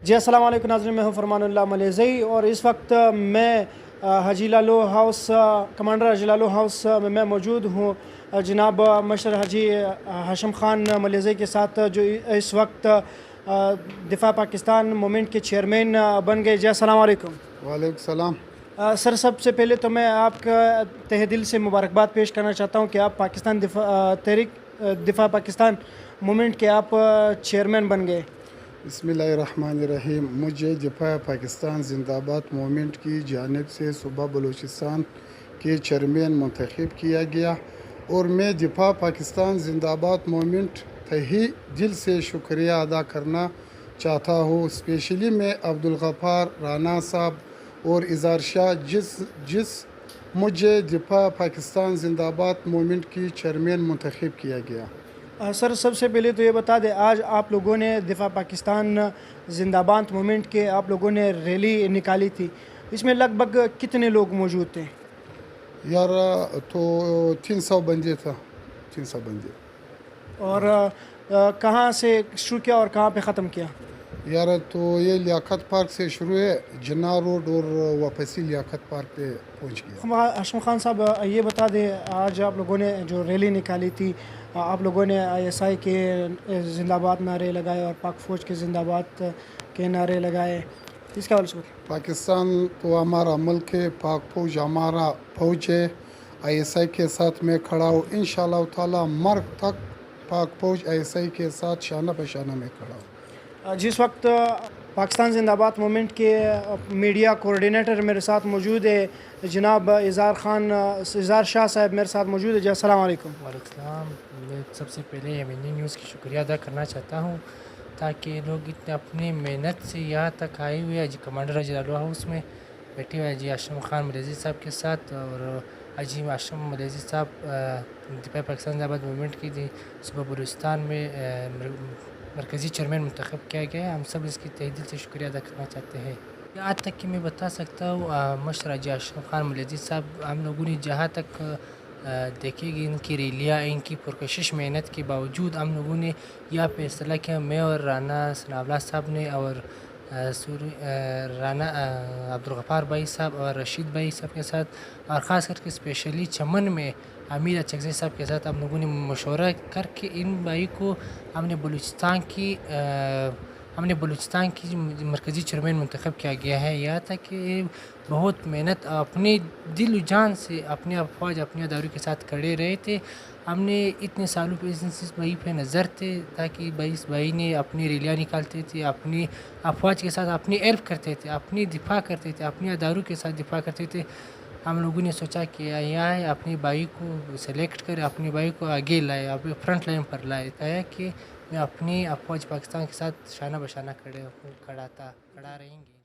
جی السلام علیکم ناظرین، میں ہوں فرمان اللہ ملیزئی اور اس وقت میں حاجی لالو ہاؤس کمانڈر حاجی لالو ہاؤس میں موجود ہوں جناب مشر حاجی ہاشم خان ملیزئی کے ساتھ، جو اس وقت دفاع پاکستان موومنٹ کے چیئرمین بن گئے۔ جی السلام علیکم۔ وعلیکم السلام۔ سر، سب سے پہلے تو میں آپ کا تہہ دل سے مبارکباد پیش کرنا چاہتا ہوں کہ آپ پاکستان دفاع پاکستان موومنٹ کے آپ چیئرمین بن گئے۔ بسم اللہ الرحمن الرحیم۔ مجھے دفاع پاکستان زندہ باد موومنٹ کی جانب سے صوبہ بلوچستان کے چیئرمین منتخب کیا گیا اور میں دفاع پاکستان زندہ باد موومنٹ تہہ دل سے شکریہ ادا کرنا چاہتا ہوں، اسپیشلی میں عبدالغفار رانا صاحب اور اظہار شاہ جس مجھے دفاع پاکستان زندہ باد موومنٹ کی چیئرمین منتخب کیا گیا۔ سر، سب سے پہلے تو یہ بتا دیں، آج آپ لوگوں نے دفاع پاکستان زندہ باد موومنٹ کے آپ لوگوں نے ریلی نکالی تھی، اس میں لگ بھگ کتنے لوگ موجود تھے؟ یار تو 300 بندے تھا، 300 بندے۔ اور کہاں سے شروع کیا اور کہاں پہ ختم کیا؟ یار تو یہ لیاقت پارک سے شروع ہے، جناح روڈ اور واپسی لیاقت پارک پہ پہنچ گیا۔ ہاشم خان صاحب، یہ بتا دیں، آج آپ لوگوں نے جو ریلی نکالی تھی، آپ لوگوں نے ISI کے زندہ باد نعرے لگائے اور پاک فوج کے زندہ باد کے نعرے لگائے، اس کا حوالے سے بتائیں۔ پاکستان تو ہمارا ملک ہے، پاک فوج ہمارا فوج ہے، ISI کے ساتھ میں کھڑا ہوں، انشاءاللہ تعالی مرگ تک پاک فوج ISI کے ساتھ شانہ بہ شانہ میں کھڑا ہوں۔ جس وقت پاکستان زندہ باد موومنٹ کے میڈیا کوارڈینیٹر میرے ساتھ موجود ہے جناب اظہار شاہ صاحب میرے ساتھ موجود ہے۔ جی السلام علیکم۔ وعلیکم السلام۔ میں سب سے پہلے MNA نیوز کی شکریہ ادا کرنا چاہتا ہوں، تاکہ لوگ اتنے اپنی محنت سے یہاں تک آئے ہوئے ہیں۔ کمانڈر حاجی لالو ہاؤس میں بیٹھے ہوئے حاجی ہاشم خان ملیزئی صاحب کے ساتھ، اور حاجی ہاشم ملیزئی صاحب دفاع پاکستان زندہ باد موومنٹ کی صوبہ بلوچستان میں مرکزی چیئرمین منتخب کیا گیا ہے۔ ہم سب اس کی تہہ دل سے شکریہ ادا کرنا چاہتے ہیں۔ یہاں تک کہ میں بتا سکتا ہوں، مشر حاجی ہاشم خان ملیزئی صاحب، ہم لوگوں نے جہاں تک دیکھے گی ان کی ریلیاں، ان کی پرکشش محنت کے باوجود ہم لوگوں نے یہ فیصلہ کیا، میں اور رانا ثناء اللہ صاحب نے اور رانا عبدالغفار بھائی صاحب اور رشید بھائی صاحب کے ساتھ، اور خاص کر کے اسپیشلی چمن میں امیر اچکزئی صاحب کے ساتھ ہم لوگوں نے مشورہ کر کے ان بھائی کو ہم نے بلوچستان کی مرکزی چیئرمین منتخب کیا گیا ہے۔ یہاں تک کہ بہت محنت اپنے دل و جان سے اپنے افواج اپنے اداروں کے ساتھ کھڑے رہے تھے۔ ہم نے اتنے سالوں پہ اس بھائی پہ نظر تھے، تاکہ اس بھائی نے اپنی ریلیاں نکالتے تھے، اپنی افواج کے ساتھ اپنی ہیلپ کرتے تھے، اپنی دفاع کرتے تھے، اپنے اداروں کے ساتھ دفاع کرتے تھے۔ ہم لوگوں نے سوچا کہ یہاں اپنے بھائی کو سلیکٹ کرے، اپنے بھائی کو آگے لائے، اپنے فرنٹ لائن پر لائے، تاکہ میں اپنی افواج پاکستان کے ساتھ شانہ بہ شانہ کھڑا رہیں گے۔